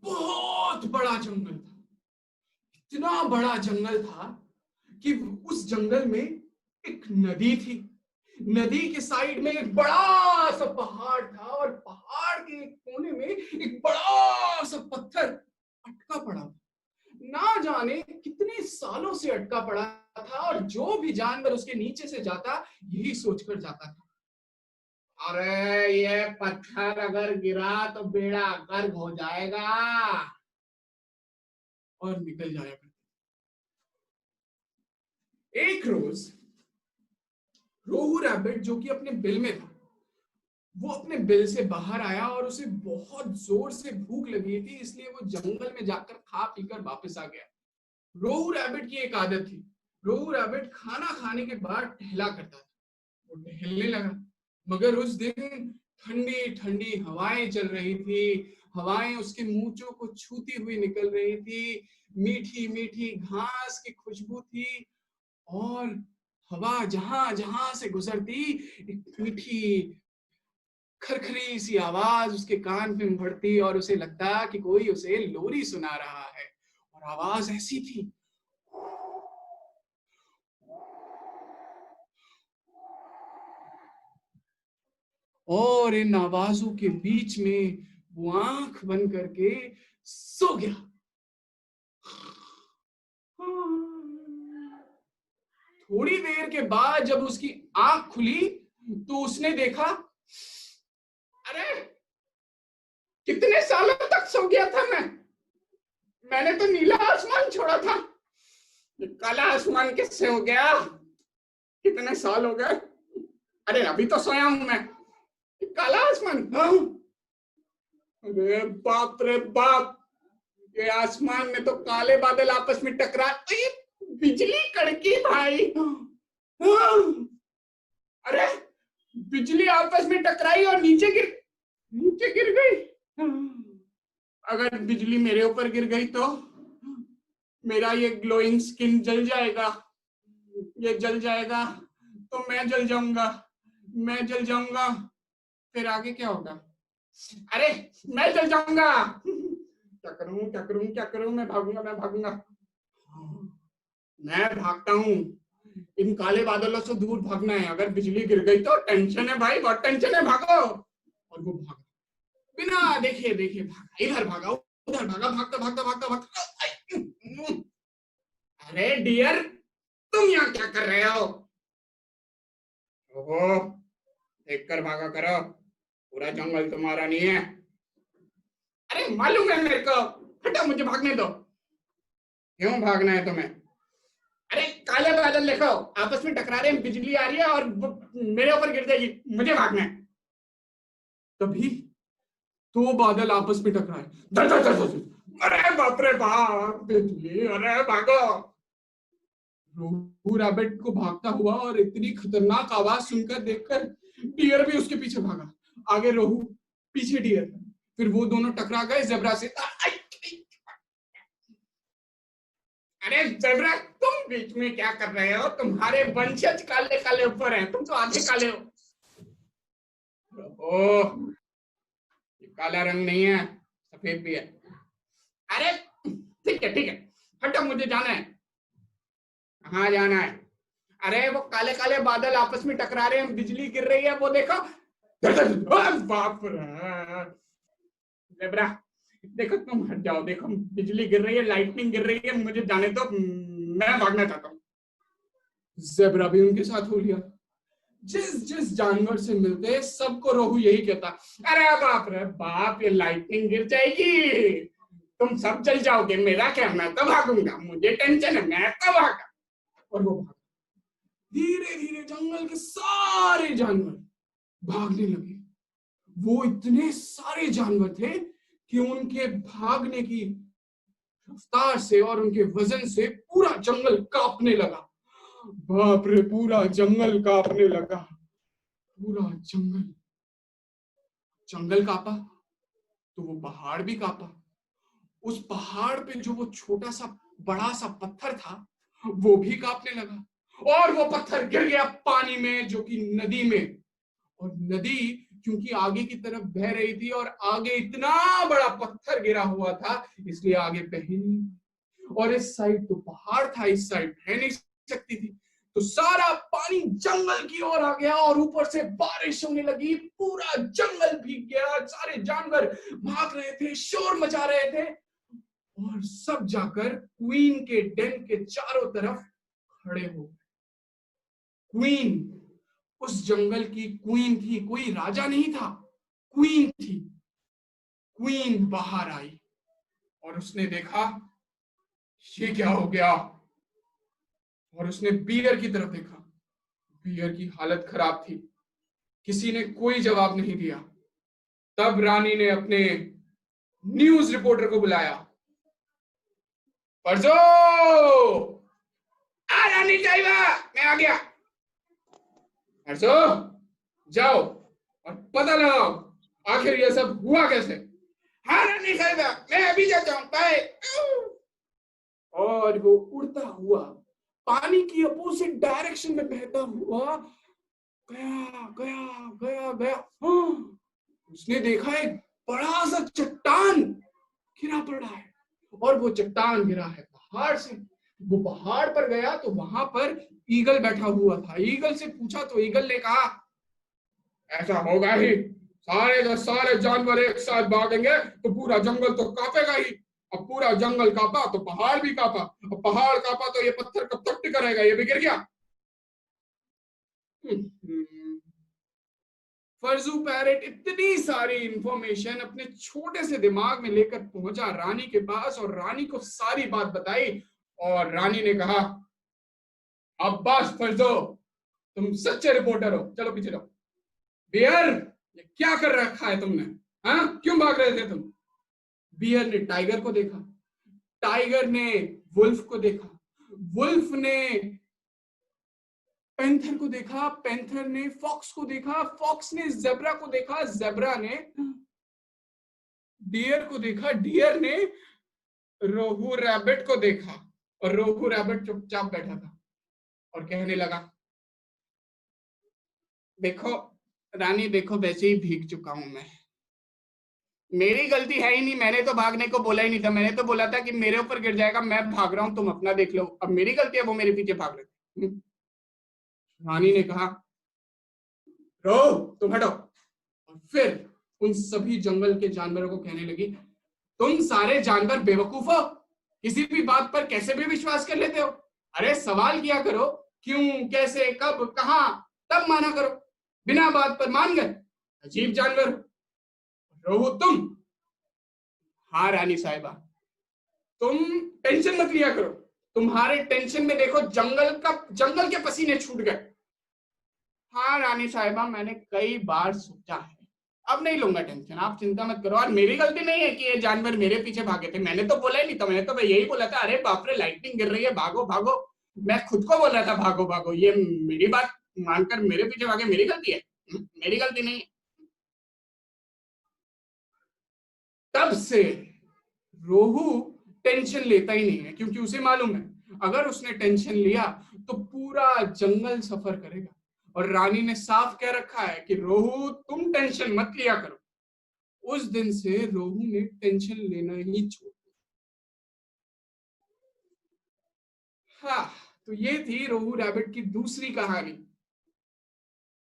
बहुत बड़ा जंगल था। इतना बड़ा जंगल था कि उस जंगल में एक नदी थी। नदी के साइड में एक बड़ा सा पहाड़ था और पहाड़ के एक कोने में एक बड़ा सा पत्थर अटका पड़ा था। ना जाने कितने सालों से अटका पड़ा था और जो भी जानवर उसके नीचे से जाता यही सोचकर जाता था, अरे ये पत्थर अगर गिरा तो बेड़ा गर्क हो जाएगा, और निकल जाया करता। एक रोज रोहू रैबिट, जो कि अपने बिल में था, वो अपने बिल से बाहर आया और उसे बहुत जोर से भूख लगी थी, इसलिए वो जंगल में जाकर खा पीकर वापस आ गया। रोहू रैबिट की एक आदत थी। रोहू रैबिट खाना खाने के बाद टहला करता था। वो टहलने लगा, मगर उस दिन ठंडी ठंडी हवाएं चल रही थी। हवाएं उसके मूंछों को छूती हुई निकल रही थी। मीठी मीठी घास की खुशबू थी और हवा जहां जहां से गुजरती एक मीठी खरखरी सी आवाज उसके कान में पड़ती और उसे लगता कि कोई उसे लोरी सुना रहा है। और आवाज ऐसी थी, और इन आवाजों के बीच में वो आंख बंद करके सो गया। थोड़ी देर के बाद जब उसकी आंख खुली तो उसने देखा, अरे कितने सालों तक सो गया था मैंने तो नीला आसमान छोड़ा था, ये काला आसमान किससे हो गया? कितने साल हो गए? अरे अभी तो सोया हूं मैं, काला आसमान। हाँ? अरे बाप रे बाप, ये आसमान में तो काले बादल आपस में टकरा, ये बिजली कड़की भाई। हाँ? अरे बिजली आपस में टकराई और नीचे गिर गई। अगर बिजली मेरे ऊपर गिर गई तो मेरा ये ग्लोइंग स्किन जल जाएगा, ये जल जाएगा तो मैं जल जाऊंगा। फिर आगे क्या होगा? अरे मैं जल जाऊंगा। क्या करूं? मैं भागूंगा। मैं भागता हूं, इन काले बादलों से दूर भागना है। अगर बिजली गिर गई तो टेंशन है भाई, बहुत टेंशन है, भागो। और वो भागा, बिना देखे भागा, इधर भागा उधर भागा, भागता। अरे डियर, तुम यहाँ क्या कर रहे हो? ओहो, देख कर भागा करो, पूरा जंगल तुम्हारा नहीं है। अरे मालूम है मेरे को, हटा, मुझे भागने दो। क्यों भागना है तुम्हें? अरे काले बादल देखो, आपस में टकरा रहे हैं, बिजली आ रही है और मेरे ऊपर गिर जाएगी, मुझे भागना है। तभी दो बादल आपस में टकराए, अरे बाप रे बाप, बिजली, अरे भागो। रोहू रैबिट को भागता हुआ और इतनी खतरनाक आवाज सुनकर देखकर डियर भी उसके पीछे भागा। आगे रोहू, पीछे डियर। फिर वो दोनों टकरा गए जेब्रा से। अरे जेब्रा, तुम बीच में क्या कर रहे हो? तुम्हारे वंशज काले काले ऊपर हैं, तुम तो आधे काले हो। ओह, ये काला रंग नहीं है, सफेद भी है। अरे ठीक है, हटो, मुझे जाना है। कहाँ जाना है? अरे वो काले काले बादल आपस में टकरा रहे हैं, बिजली गिर रही है, वो देखो। बाप रे जेब्रा, देखो तुम हट जाओ, देखो बिजली गिर रही है, लाइटनिंग गिर रही है, मुझे जाने दो, मैं भागना चाहता हूँ। जेब्रा भी उनके साथ हो लिया। जिस जानवर से मिलते सबको रोहू यही कहता, अरे बाप रे बाप, ये लाइटनिंग गिर जाएगी, तुम सब जल जाओगे, मेरा क्या, मैं तो भागूंगा, मुझे टेंशन है, मैं तो भागा। और वो भागा। धीरे धीरे जंगल के सारे जानवर भागने लगे। वो इतने सारे जानवर थे कि उनके भागने की रफ्तार से और उनके वजन से पूरा जंगल कांपने लगा। बाप रे, पूरा जंगल कांपने लगा। पूरा जंगल कांपा तो वो पहाड़ भी कांपा। उस पहाड़ पे जो वो छोटा सा बड़ा सा पत्थर था वो भी कांपने लगा और वो पत्थर गिर गया पानी में, जो कि नदी में। और नदी क्योंकि आगे की तरफ बह रही थी और आगे इतना बड़ा पत्थर गिरा हुआ था, इसलिए आगे बह ही नहीं। और इस साइड तो पहाड़ था, इस साइड बह नहीं सकती थी। तो सारा पानी जंगल की ओर आ गया और ऊपर से बारिश होने लगी, पूरा जंगल भीग गया, सारे जानवर भाग रहे थे, शोर मचा रहे थे, और सब जाकर क्वीन के डेन के चारों तरफ खड़े हो गए। क्वीन, उस जंगल की क्वीन थी, कोई राजा नहीं था, क्वीन थी। क्वीन बाहर आई और उसने देखा ये क्या हो गया, और उसने बियर की तरफ देखा। बियर की हालत खराब थी, किसी ने कोई जवाब नहीं दिया। तब रानी ने अपने न्यूज रिपोर्टर को बुलाया। परजो, आ रानी साहिबा, मैं आ गया। परजो, जाओ और पता लगाओ आखिर ये सब हुआ कैसे। हाँ रानी साहिबा, मैं अभी जाता हूँ, बाय। और वो उड़ता हुआ पानी की अपोजिट डायरेक्शन में बहता हुआ गया गया गया गया। उसने देखा एक बड़ा सा चट्टान गिरा पड़ा है, और वो चट्टान गिरा है पहाड़ से। वो पहाड़ पर गया तो वहां पर ईगल बैठा हुआ था। ईगल से पूछा तो ईगल ने कहा ऐसा होगा ही, सारे के सारे जानवर एक साथ भागेंगे तो पूरा जंगल तो कांपेगा ही। अब पूरा जंगल कांपा तो पहाड़ भी कांपा, अब पहाड़ कांपा तो ये पत्थर कब तक टिका रहेगा, ये भी गिर गया। फर्जू पैरेट इतनी सारी इंफॉर्मेशन अपने छोटे से दिमाग में लेकर पहुंचा रानी के पास, और रानी को सारी बात बताई। और रानी ने कहा अब बस फर्जो, तुम सच्चे रिपोर्टर हो, चलो पीछे जाओ। बियर, ये क्या कर रखा है तुमने, हाँ क्यों भाग रहे थे तुम। बियर ने टाइगर को देखा, टाइगर ने वुल्फ को देखा, वुल्फ ने पैंथर को देखा, पैंथर ने फॉक्स को देखा, फॉक्स ने जेब्रा को देखा, जेब्रा ने डियर को देखा, डियर ने रोहू रैबिट को देखा, और रोहू रैबिट चुपचाप बैठा था और कहने लगा देखो रानी, देखो वैसे ही भीग चुका हूं मैं, मेरी गलती है ही नहीं, मैंने तो भागने को बोला ही नहीं था, मैंने तो बोला था कि मेरे ऊपर गिर जाएगा, मैं भाग रहा हूं, तुम अपना देख लो, अब मेरी गलती है वो मेरे पीछे भाग रहे थे। रानी ने कहा रो, तुम हटो। और फिर उन सभी जंगल के जानवरों को कहने लगी तुम सारे जानवर बेवकूफ हो, किसी भी बात पर कैसे भी विश्वास कर लेते हो। अरे सवाल किया करो, क्यों, कैसे, कब, कहां, तब माना करो, बिना बात पर मान गए, अजीब जानवर। रोहू तुम, हाँ रानी साहिबा, तुम टेंशन मत लिया करो, तुम्हारे टेंशन में देखो जंगल के पसीने छूट गए। हाँ रानी साहिबा, मैंने कई बार सोचा है, अब नहीं लूंगा टेंशन, आप चिंता मत करो। और मेरी गलती नहीं है कि ये जानवर मेरे पीछे भागे थे, मैंने तो बोला ही नहीं था, मैंने तो यही बोला था अरे बाप रे लाइटनिंग गिर रही है, भागो भागो, मैं खुद को बोल रहा था भागो भागो, ये मेरी बात मानकर मेरे पीछे भागे, मेरी गलती है, मेरी गलती नहीं है। तब से रोहू टेंशन लेता ही नहीं है, क्योंकि उसे मालूम है अगर उसने टेंशन लिया तो पूरा जंगल सफर करेगा। और रानी ने साफ कह रखा है कि रोहू तुम टेंशन मत लिया करो। उस दिन से रोहू ने टेंशन लेना ही छोड़ दिया। हाँ, तो ये थी रोहू रैबिट की दूसरी कहानी।